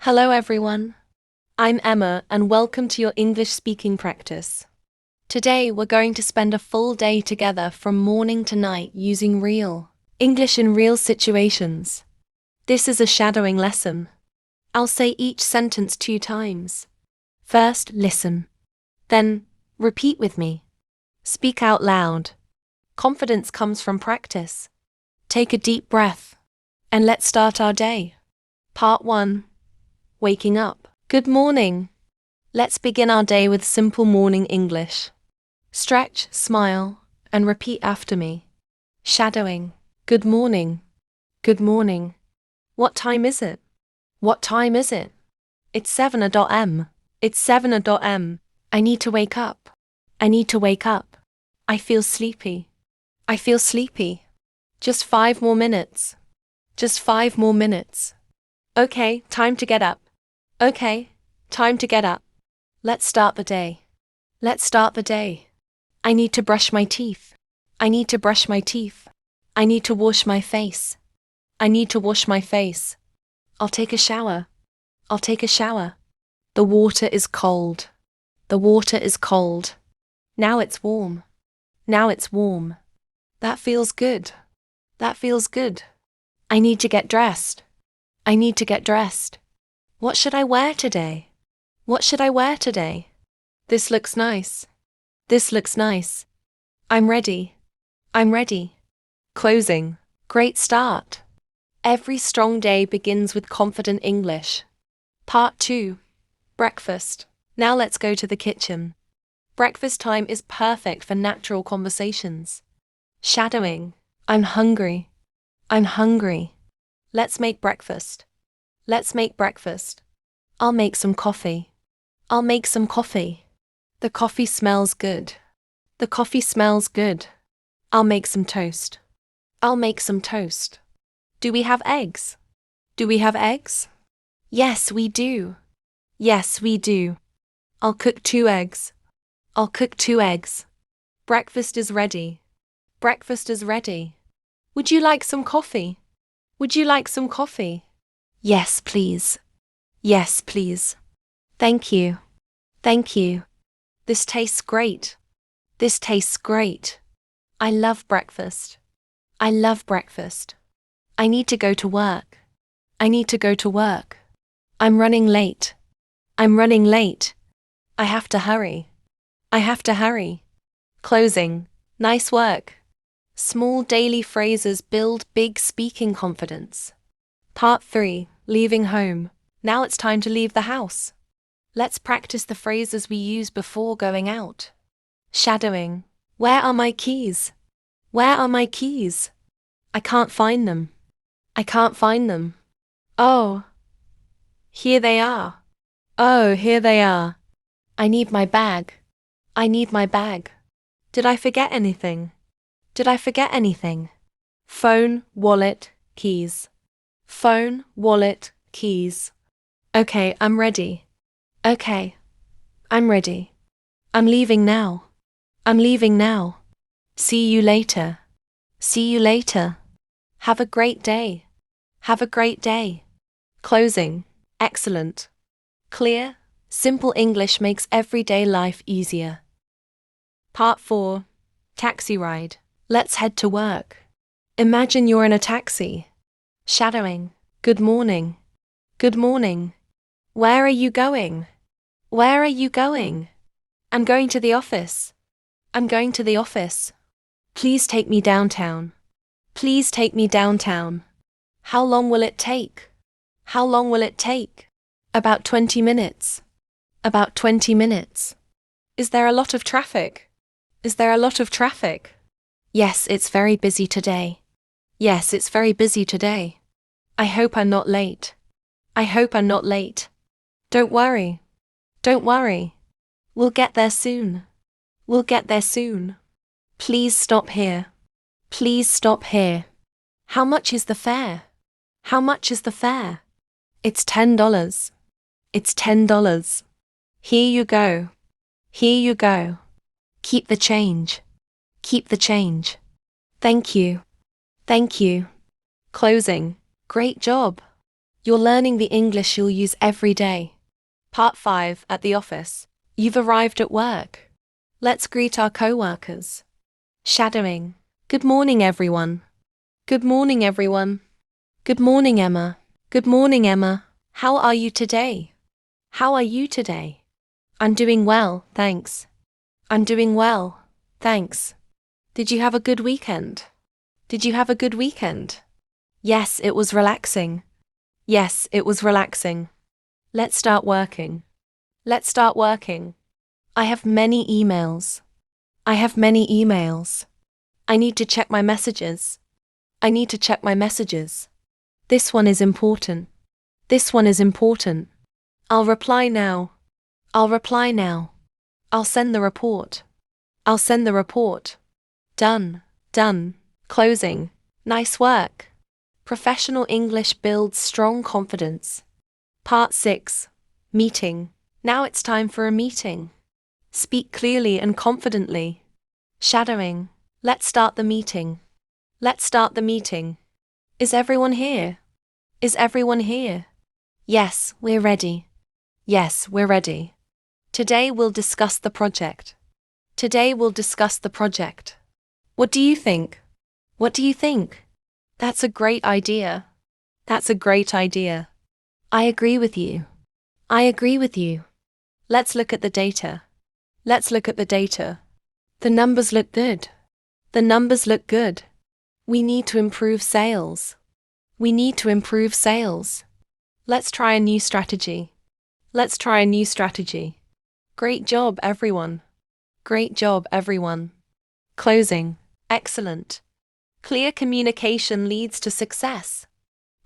Hello everyone. I'm Emma and welcome to your English speaking practice. Today we're going to spend a full day together from morning to night using real English in real situations. This is a shadowing lesson. I'll say each sentence 2 times. First, listen. Then, repeat with me. Speak out loud. Confidence comes from practice. Take a deep breath. And let's start our day. Part 1. Waking up. Good morning. Let's begin our day with simple morning English. Stretch, smile, and repeat after me. Shadowing. Good morning. Good morning. What time is it? What time is it? It's 7 a.m. It's 7 a.m. I need to wake up. I need to wake up. I feel sleepy. I feel sleepy. Just 5 more minutes. Just 5 more minutes. Okay, time to get up. Okay, time to get up. Let's start the day. Let's start the day. I need to brush my teeth. I need to brush my teeth. I need to wash my face. I need to wash my face. I'll take a shower. I'll take a shower. The water is cold. The water is cold. Now it's warm. Now it's warm. That feels good. That feels good. I need to get dressed. I need to get dressed. What should I wear today? What should I wear today? This looks nice. This looks nice. I'm ready. I'm ready. Closing. Great start. Every strong day begins with confident English. Part 2. Breakfast. Now let's go to the kitchen. Breakfast time is perfect for natural conversations. Shadowing. I'm hungry. I'm hungry. Let's make breakfast. Let's make breakfast. I'll make some coffee. I'll make some coffee. The coffee smells good. The coffee smells good. I'll make some toast. I'll make some toast. Do we have eggs? Do we have eggs? Yes, we do. Yes, we do. I'll cook 2 eggs. I'll cook 2 eggs. Breakfast is ready. Breakfast is ready. Would you like some coffee? Would you like some coffee? Yes, please. Yes, please. Thank you. Thank you. This tastes great. This tastes great. I love breakfast. I love breakfast. I need to go to work. I need to go to work. I'm running late. I'm running late. I have to hurry. I have to hurry. Closing. Nice work. Small daily phrases build big speaking confidence. Part 3. Leaving home. Now it's time to leave the house. Let's practice the phrases we use before going out. Shadowing. Where are my keys? Where are my keys? I can't find them. I can't find them. Oh. Here they are. Oh, here they are. I need my bag. I need my bag. Did I forget anything? Did I forget anything? Phone, wallet, keys. Phone, wallet, keys. Okay, I'm ready. Okay, I'm ready. I'm leaving now. I'm leaving now. See you later. See you later. Have a great day. Have a great day. Closing. Excellent. Clear, simple English makes everyday life easier. Part 4. Taxi ride. Let's head to work. Imagine you're in a taxi. Shadowing. Good morning. Good morning. Where are you going? Where are you going? I'm going to the office. I'm going to the office. Please take me downtown. Please take me downtown. How long will it take? How long will it take? About 20 minutes. About 20 minutes. Is there a lot of traffic? Is there a lot of traffic? Yes, it's very busy today. Yes, it's very busy today. I hope I'm not late. I hope I'm not late. Don't worry. Don't worry. We'll get there soon. We'll get there soon. Please stop here. Please stop here. How much is the fare? How much is the fare? It's $10. It's $10. Here you go. Here you go. Keep the change. Keep the change. Thank you. Thank you. Closing. Great job. You're learning the English you'll use every day. Part 5 at the office. You've arrived at work. Let's greet our co-workers. Shadowing. Good morning, everyone. Good morning, everyone. Good morning, Emma. Good morning, Emma. How are you today? How are you today? I'm doing well, thanks. I'm doing well, thanks. Did you have a good weekend? Did you have a good weekend? Yes, it was relaxing. Yes, it was relaxing. Let's start working. Let's start working. I have many emails. I have many emails. I need to check my messages. I need to check my messages. This one is important. This one is important. I'll reply now. I'll reply now. I'll send the report. I'll send the report. Done. Done. Closing. Nice work. Professional English builds strong confidence. Part 6. Meeting. Now it's time for a meeting. Speak clearly and confidently. Shadowing. Let's start the meeting. Let's start the meeting. Is everyone here? Is everyone here? Yes, we're ready. Yes, we're ready. Today we'll discuss the project. Today we'll discuss the project. What do you think? What do you think? That's a great idea. That's a great idea. I agree with you. I agree with you. Let's look at the data. Let's look at the data. The numbers look good. The numbers look good. We need to improve sales. We need to improve sales. Let's try a new strategy. Let's try a new strategy. Great job, everyone. Great job, everyone. Closing. Excellent. Clear communication leads to success.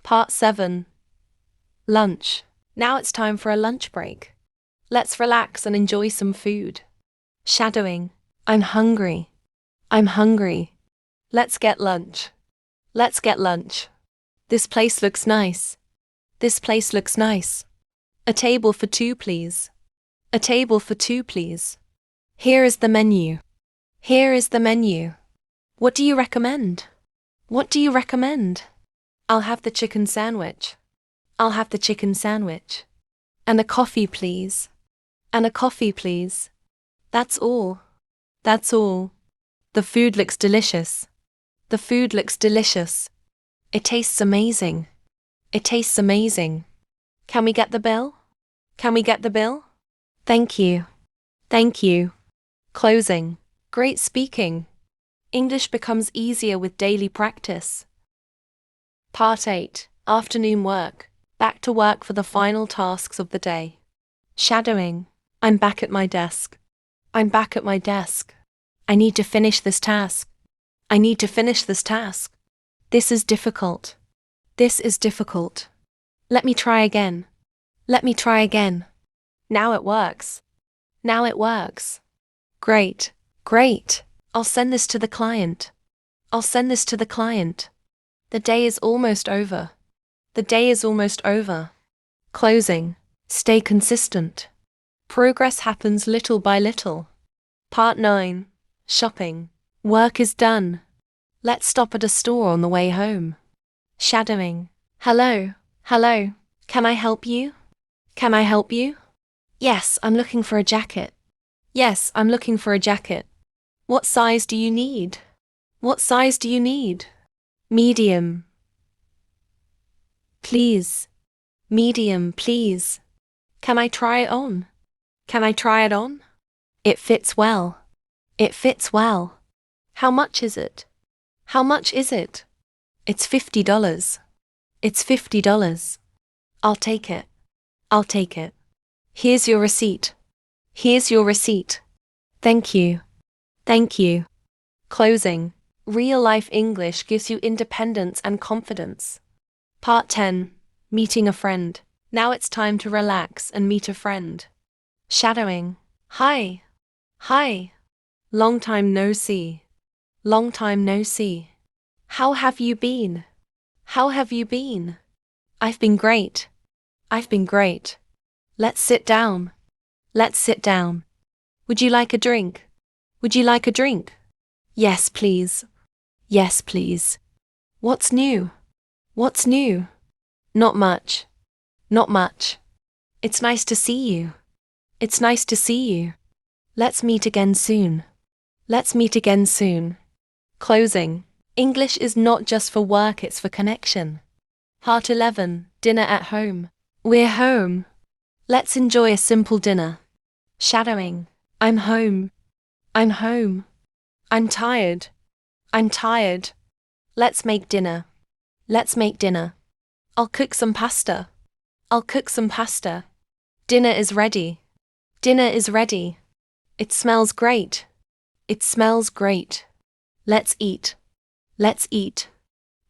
Part 7. Lunch. Now it's time for a lunch break. Let's relax and enjoy some food. Shadowing. I'm hungry. I'm hungry. Let's get lunch. Let's get lunch. This place looks nice. This place looks nice. A table for 2, please. A table for 2, please. Here is the menu. Here is the menu. What do you recommend? What do you recommend? I'll have the chicken sandwich. I'll have the chicken sandwich. And a coffee, please. And a coffee, please. That's all. That's all. The food looks delicious. The food looks delicious. It tastes amazing. It tastes amazing. Can we get the bill? Can we get the bill? Thank you. Thank you. Closing. Great speaking. English becomes easier with daily practice. Part 8. Afternoon work. Back to work for the final tasks of the day. Shadowing. I'm back at my desk. I'm back at my desk. I need to finish this task. I need to finish this task. This is difficult. This is difficult. Let me try again. Let me try again. Now it works. Now it works. Great. Great. I'll send this to the client. I'll send this to the client. The day is almost over. The day is almost over. Closing. Stay consistent. Progress happens little by little. Part 9. Shopping. Work is done. Let's stop at a store on the way home. Shadowing. Hello. Hello. Can I help you? Can I help you? Yes, I'm looking for a jacket. Yes, I'm looking for a jacket. What size do you need? What size do you need? Medium. Please. Medium, please. Can I try it on? Can I try it on? It fits well. It fits well. How much is it? How much is it? It's $50. It's $50. I'll take it. I'll take it. Here's your receipt. Here's your receipt. Thank you. Thank you. Closing. Real-life English gives you independence and confidence. Part 10. Meeting a friend. Now it's time to relax and meet a friend. Shadowing. Hi. Hi. Long time no see. Long time no see. How have you been? How have you been? I've been great. I've been great. Let's sit down. Let's sit down. Would you like a drink? Would you like a drink? Yes, please. Yes, please. What's new? What's new? Not much. Not much. It's nice to see you. It's nice to see you. Let's meet again soon. Let's meet again soon. Closing. English is not just for work, it's for connection. Part 11. Dinner at home. We're home. Let's enjoy a simple dinner. Shadowing. I'm home. I'm home. I'm tired. I'm tired. Let's make dinner. Let's make dinner. I'll cook some pasta. I'll cook some pasta. Dinner is ready. Dinner is ready. It smells great. It smells great. Let's eat. Let's eat.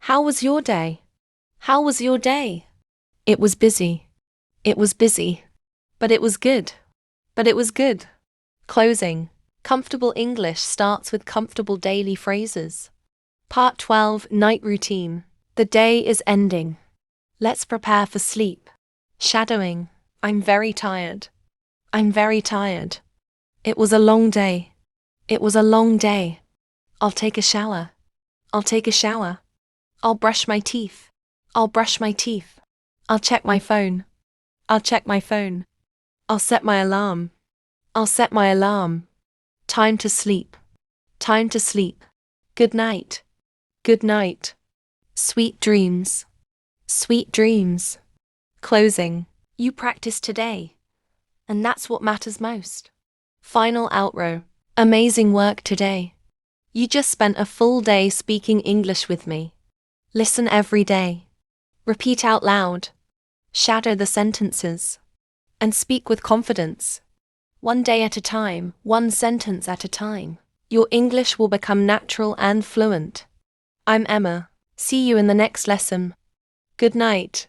How was your day? How was your day? It was busy. It was busy. But it was good. But it was good. Closing. Comfortable English starts with comfortable daily phrases. Part 12. Night routine. The day is ending. Let's prepare for sleep. Shadowing. I'm very tired. I'm very tired. It was a long day. It was a long day. I'll take a shower. I'll take a shower. I'll brush my teeth. I'll brush my teeth. I'll check my phone. I'll check my phone. I'll set my alarm. I'll set my alarm. Time to sleep. Time to sleep. Good night. Good night. Sweet dreams. Sweet dreams. Closing. You practiced today. And that's what matters most. Final outro. Amazing work today. You just spent a full day speaking English with me. Listen every day. Repeat out loud. Shadow the sentences. And speak with confidence. One day at a time, one sentence at a time. Your English will become natural and fluent. I'm Emma. See you in the next lesson. Good night.